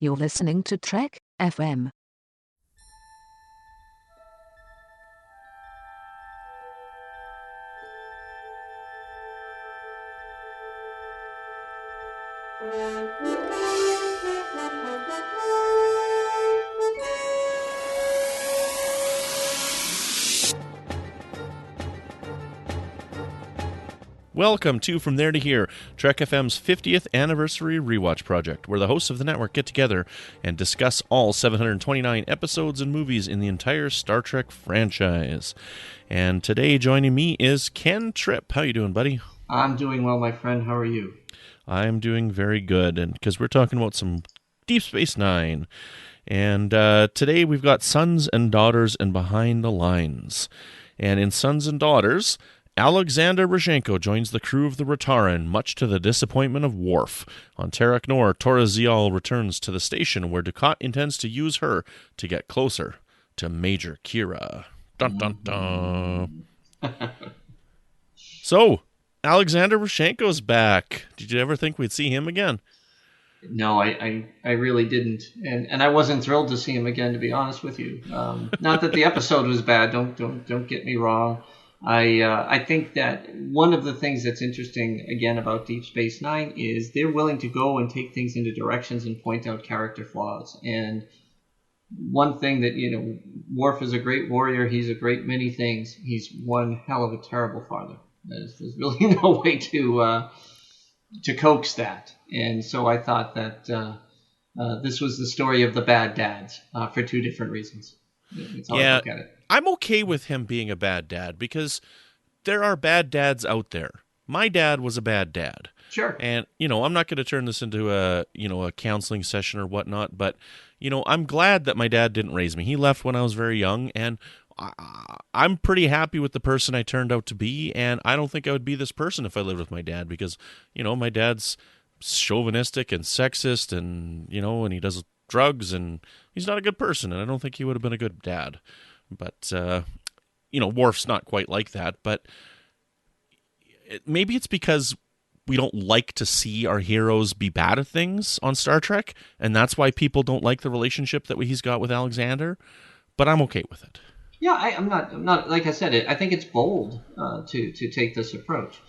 You're listening to Trek FM. Welcome to From There to Here, Trek FM's 50th anniversary rewatch project, where the hosts of the network get together and discuss all 729 episodes and movies in the entire Star Trek franchise. And today joining me is Ken Tripp. How you doing, buddy? I'm doing well, my friend. How are you? I'm doing very good, and because we're talking about some Deep Space Nine. And today we've got Sons and Daughters and Behind the Lines. And in Sons and Daughters, Alexander Rozhenko joins the crew of the Rataran, much to the disappointment of Worf. On Terok Nor, Tora Ziyal returns to the station where Dukat intends to use her to get closer to Major Kira. Dun dun dun. So, Alexander Rozhenko's back. Did you ever think we'd see him again? No, I really didn't, and I wasn't thrilled to see him again, to be honest with you. Not that the episode was bad. Don't get me wrong. I think that one of the things that's interesting, again, about Deep Space Nine is they're willing to go and take things into directions and point out character flaws. And one thing that, Worf is a great warrior. He's a great many things. He's one hell of a terrible father. There's really no way to coax that. And so I thought that this was the story of the bad dads for two different reasons. That's how I look at it. I'm okay with him being a bad dad because there are bad dads out there. My dad was a bad dad. Sure. And, I'm not going to turn this into a counseling session or whatnot, but, I'm glad that my dad didn't raise me. He left when I was very young, and I'm pretty happy with the person I turned out to be, and I don't think I would be this person if I lived with my dad because, my dad's chauvinistic and sexist and, and he does drugs, and he's not a good person, and I don't think he would have been a good dad. But, Worf's not quite like that, but maybe it's because we don't like to see our heroes be bad at things on Star Trek, and that's why people don't like the relationship that he's got with Alexander, but I'm okay with it. Yeah, I'm not like I said, I think it's bold to take this approach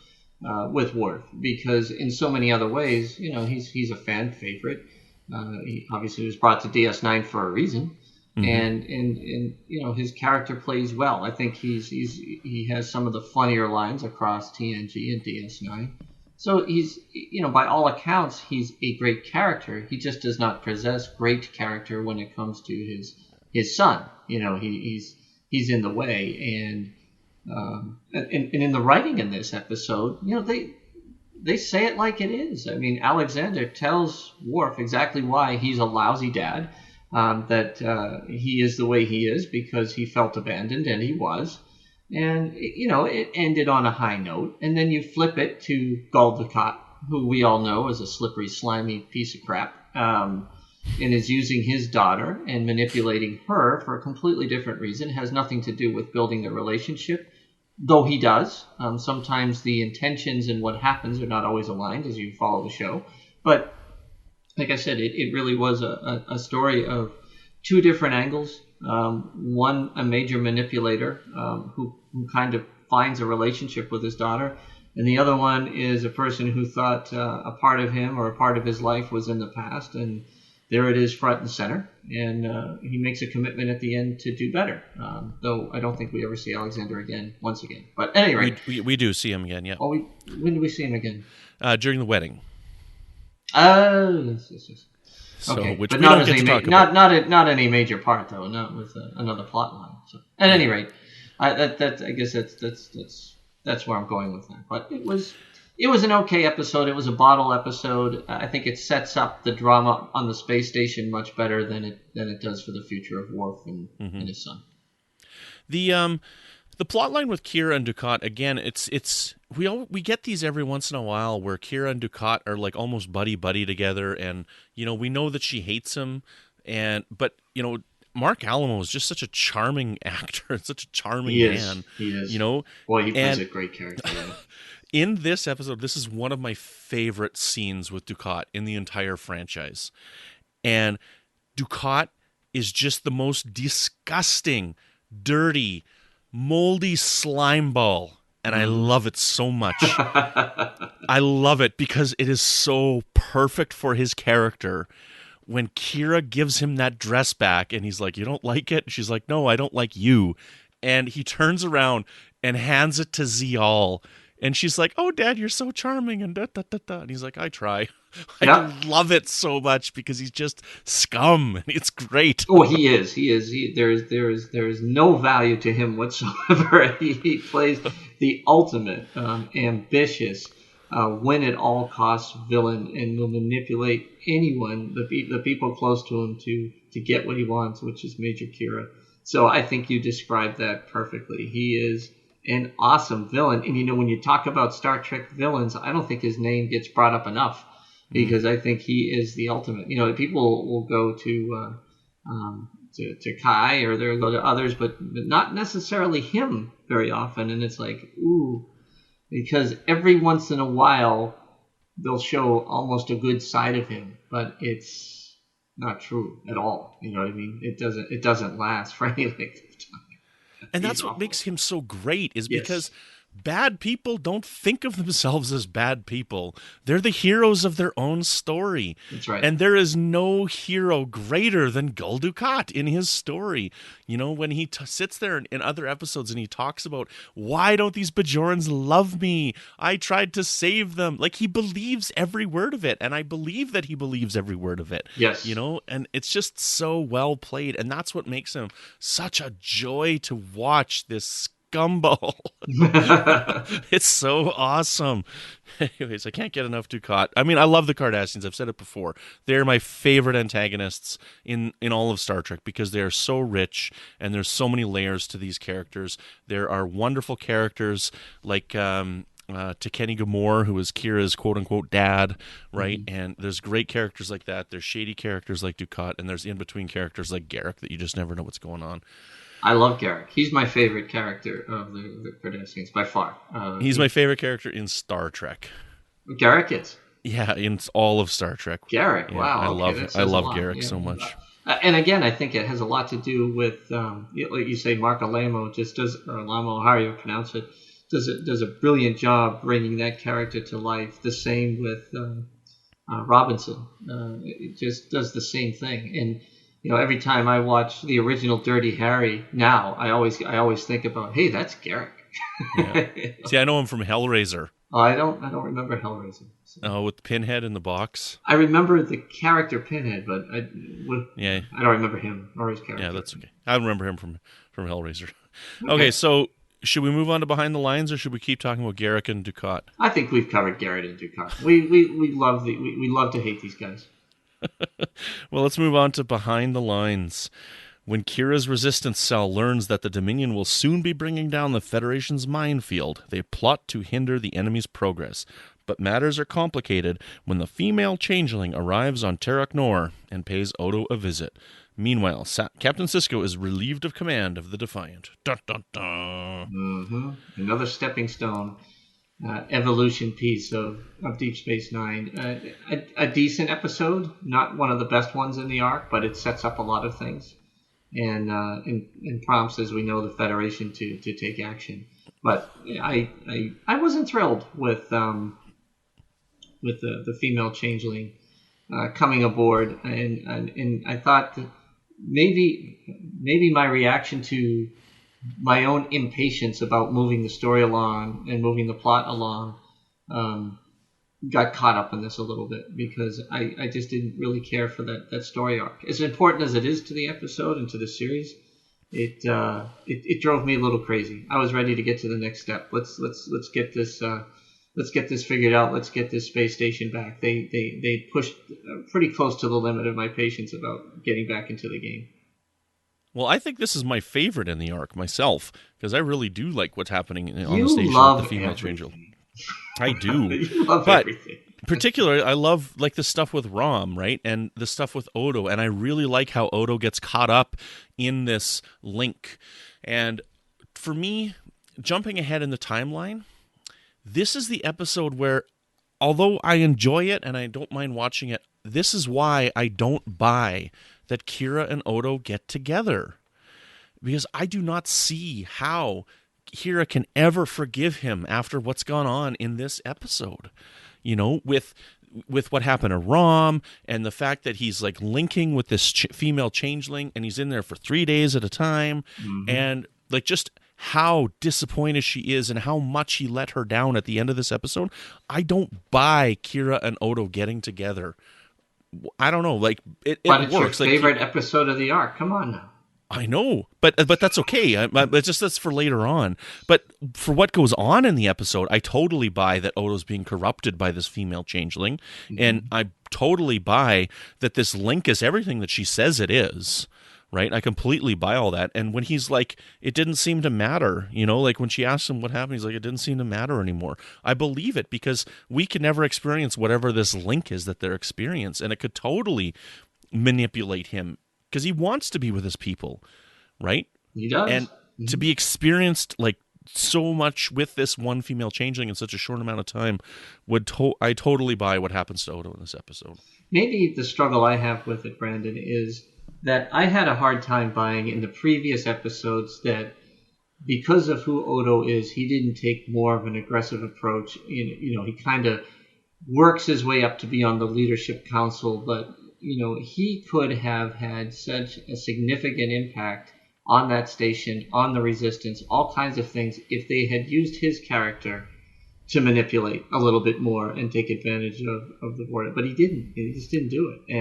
with Worf, because in so many other ways, he's a fan favorite. He obviously was brought to DS9 for a reason. Mm-hmm. And his character plays well. I think he has some of the funnier lines across TNG and DS9. So he's by all accounts he's a great character. He just does not possess great character when it comes to his son. He's in the way, and in the writing in this episode, they say it like it is. I mean, Alexander tells Worf exactly why he's a lousy dad. That he is the way he is because he felt abandoned, and he was. And, it ended on a high note. And then you flip it to Gul Dukat, who we all know is a slippery, slimy piece of crap, and is using his daughter and manipulating her for a completely different reason. It has nothing to do with building the relationship, though he does. Sometimes the intentions and what happens are not always aligned as you follow the show. But like I said, it really was a story of two different angles. One, a major manipulator who kind of finds a relationship with his daughter. And the other one is a person who thought a part of him or a part of his life was in the past. And there it is front and center. And he makes a commitment at the end to do better. Though I don't think we ever see Alexander once again. But at any rate. We do see him again, yeah. Oh, when do we see him again? During the wedding. Yes. So, okay, which but we don't get to talk about. Not any major part though. Not with another plot line. So, at any rate, I guess that's where I'm going with that. But it was an okay episode. It was a bottle episode. I think it sets up the drama on the space station much better than it does for the future of Worf and his son. The plot line with Kira and Dukat, again, it's we get these every once in a while where Kira and Dukat are like almost buddy together, and we know that she hates him, but Mark Alamo is just such a charming actor, such a charming man. He is. Well, he plays a great character. In this episode, this is one of my favorite scenes with Dukat in the entire franchise. And Dukat is just the most disgusting, dirty, moldy slime ball. And I love it so much. I love it because it is so perfect for his character. When Kira gives him that dress back and he's like, "You don't like it?" She's like, "No, I don't like you." And he turns around and hands it to Zial. And she's like, "Oh, Dad, you're so charming." And da, da, da, da. And he's like, "I try." I love it so much because he's just scum. And it's great. Oh, he is. There is no value to him whatsoever. He plays the ultimate ambitious, win at all costs villain, and will manipulate anyone, the people close to him, to get what he wants, which is Major Kira. So I think you described that perfectly. He is an awesome villain. And, when you talk about Star Trek villains, I don't think his name gets brought up enough, because I think he is the ultimate. People will go to Kai, or they'll go to others, but not necessarily him very often. And it's like, ooh, because every once in a while they'll show almost a good side of him, but it's not true at all. You know what I mean? It doesn't last for any length of time. And that's what makes him so great, is because bad people don't think of themselves as bad people. They're the heroes of their own story. That's right. And there is no hero greater than Gul Dukat in his story. When he sits there in other episodes and he talks about, "Why don't these Bajorans love me? I tried to save them." Like, he believes every word of it. And I believe that he believes every word of it. Yes. And it's just so well played. And that's what makes him such a joy to watch, this gumball. It's so awesome. Anyways, I can't get enough Dukat. I mean, I love the Cardassians. I've said it before. They're my favorite antagonists in all of Star Trek, because they are so rich and there's so many layers to these characters. There are wonderful characters like Tekeni Gamor, who is Kira's quote-unquote dad, right? And there's great characters like that. There's shady characters like Dukat, and there's in-between characters like Garrick that you just never know what's going on. I love Garrick. He's my favorite character of the Cardassians by far. He's my favorite character in Star Trek. Garrick is. Yeah, in all of Star Trek. Garrick, yeah, wow. I love Garrick so much. And again, I think it has a lot to do with, like you say, Mark Alamo just does, or Alamo, how you pronounce it, does a brilliant job bringing that character to life. The same with Robinson. It just does the same thing. And every time I watch the original Dirty Harry now, I always think about, hey, that's Garrick. Yeah. See, I know him from Hellraiser. Oh, I don't remember Hellraiser. So. With Pinhead in the box. I remember the character Pinhead, but I don't remember him or his character. Yeah, that's okay. I remember him from Hellraiser. Okay, so should we move on to Behind the Lines, or should we keep talking about Garrick and Dukat? I think we've covered Garrick and Dukat. We love to hate these guys. Well, let's move on to Behind the Lines. When Kira's resistance cell learns that the Dominion will soon be bringing down the Federation's minefield, they plot to hinder the enemy's progress. But matters are complicated when the female changeling arrives on Terok Nor and pays Odo a visit. Meanwhile, Captain Sisko is relieved of command of the Defiant. Dun, dun, dun. Another stepping stone. Evolution piece of Deep Space Nine. A decent episode, not one of the best ones in the arc, but it sets up a lot of things and prompts, as we know, the Federation to take action. But I wasn't thrilled with the female changeling coming aboard, and I thought that maybe my reaction to my own impatience about moving the story along and moving the plot along got caught up in this a little bit, because I just didn't really care for that story arc. As important as it is to the episode and to the series, it drove me a little crazy. I was ready to get to the next step. Let's get this figured out. Let's get this space station back. They pushed pretty close to the limit of my patience about getting back into the game. Well, I think this is my favorite in the arc myself, because I really do like what's happening on You the station love with the female everything. changeling. I do. You love But everything. particularly, I love like the stuff with Rom, right? And the stuff with Odo. And I really like how Odo gets caught up in this link. And for me, jumping ahead in the timeline, this is the episode where, although I enjoy it and I don't mind watching it this is why I don't buy that Kira and Odo get together. Because I do not see how Kira can ever forgive him after what's gone on in this episode. You know, with what happened to Rom and the fact that he's like linking with this female changeling and he's in there for 3 days at a time, and like just how disappointed she is and how much he let her down at the end of this episode. I don't buy Kira and Odo getting together. I don't know, like it it's works. Your like favorite episode of the arc. Come on now. I know, but that's okay. That's for later on. But for what goes on in the episode, I totally buy that Odo's being corrupted by this female changeling, and I totally buy that this link is everything that she says it is. Right? I completely buy all that. And when he's like, it didn't seem to matter, you know, like when she asked him what happened, he's like, it didn't seem to matter anymore. I believe it because we can never experience whatever this link is that they're experiencing, and it could totally manipulate him because he wants to be with his people, right? He does. And to be experienced like so much with this one female changeling in such a short amount of time I totally buy what happens to Odo in this episode. Maybe the struggle I have with it, Brandon, is that I had a hard time buying in the previous episodes that because of who Odo is, he didn't take more of an aggressive approach. You know, he kind of works his way up to be on the leadership council, but you know, he could have had such a significant impact on that station, on the resistance, all kinds of things, if they had used his character to manipulate a little bit more and take advantage of the board. But he didn't. He just didn't do it.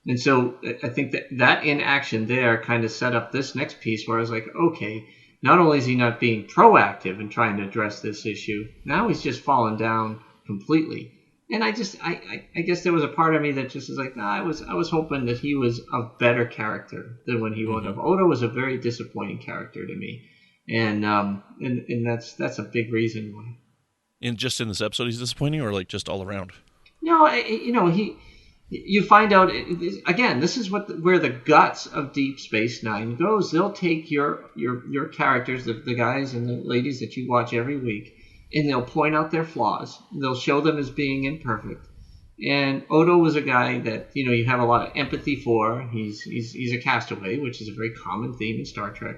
And so I think that inaction there kind of set up this next piece where I was like, okay, not only is he not being proactive in trying to address this issue, now he's just fallen down completely. And I guess there was a part of me that just was like, I was hoping that he was a better character than when he wound up. Odo was a very disappointing character to me, and that's a big reason why. In this episode, he's disappointing, or like just all around? No, you know, you find out again. This is where the guts of Deep Space Nine goes. They'll take your characters, the guys and the ladies that you watch every week, and they'll point out their flaws. They'll show them as being imperfect. And Odo was a guy that, you know, you have a lot of empathy for. He's a castaway, which is a very common theme in Star Trek.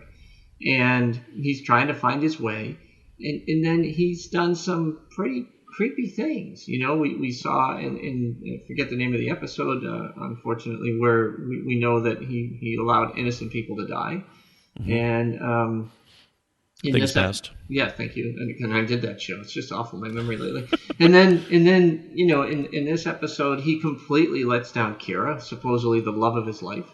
And he's trying to find his way. And then he's done some pretty creepy things. You know, we saw in I forget the name of the episode, unfortunately, where we know that he allowed innocent people to die. And Things Past. Yeah, thank you. And I did that show. It's just awful, my memory lately. and then you know, in this episode, he completely lets down Kira, supposedly the love of his life,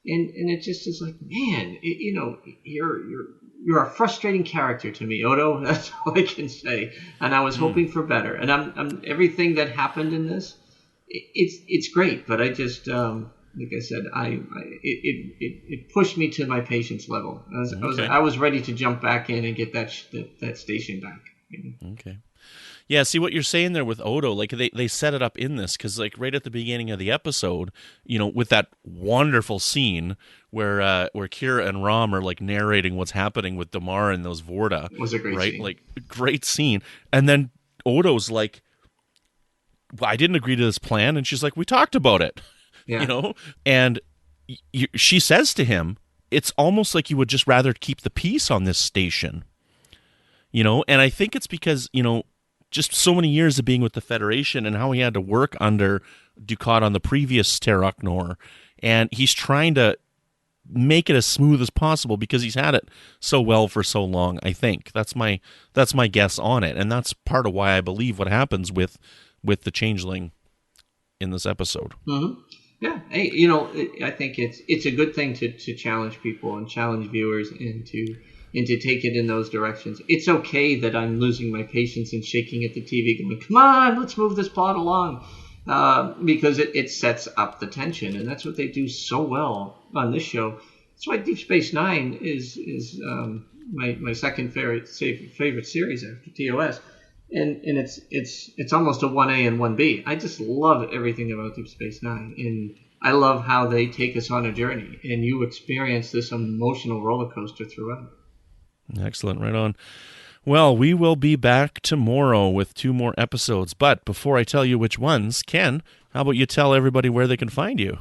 and it just is like, man, you know, you're a frustrating character to me, Odo. That's all I can say. And I was hoping for better. And I'm everything that happened in this, it's great, but I just. Like I said, it pushed me to my patience level. I was ready to jump back in and get that station back. Okay. Yeah, see what you're saying there with Odo, like they set it up in this, because like right at the beginning of the episode, you know, with that wonderful scene where Kira and Rom are like narrating what's happening with Damar and those Vorta. It was a great scene. Like great scene. And then Odo's like, well, I didn't agree to this plan, and she's like, we talked about it. Yeah. You know, and she says to him, it's almost like you would just rather keep the peace on this station, you know, and I think it's because, you know, just so many years of being with the Federation and how he had to work under Dukat on the previous Teroknor, and he's trying to make it as smooth as possible because he's had it so well for so long. I think that's my guess on it, and that's part of why I believe what happens with the changeling in this episode. Mm-hmm. Yeah, hey, you know, I think it's a good thing to challenge people and challenge viewers and to take it in those directions. It's okay that I'm losing my patience and shaking at the TV, going, "Come on, let's move this plot along," because it sets up the tension, and that's what they do so well on this show. That's why Deep Space Nine is my second favorite series after TOS. And it's almost a 1A and 1B. I just love everything about Deep Space Nine, and I love how they take us on a journey, and you experience this emotional roller coaster throughout. Excellent, right on. Well, we will be back tomorrow with 2 more episodes, but before I tell you which ones, Ken, How about you tell everybody where they can find you?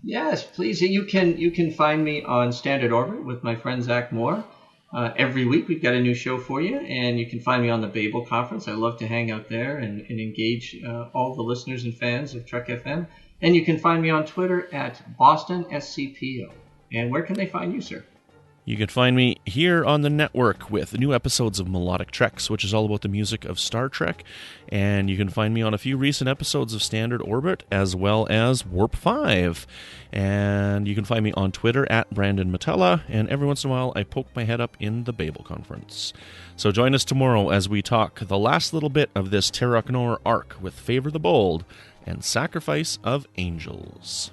Yes, please. You can find me on Standard Orbit with my friend Zach Moore. Every week we've got a new show for you, and you can find me on the Babel Conference. I love to hang out there and engage all the listeners and fans of Trek FM. And you can find me on Twitter at BostonSCPO. And where can they find you, sir? You can find me here on the network with new episodes of Melodic Treks, which is all about the music of Star Trek. And you can find me on a few recent episodes of Standard Orbit, as well as Warp 5. And you can find me on Twitter at Brandon-Mutala, and every once in a while I poke my head up in the Babel Conference. So join us tomorrow as we talk the last little bit of this Terra Nor arc with Favor the Bold and Sacrifice of Angels.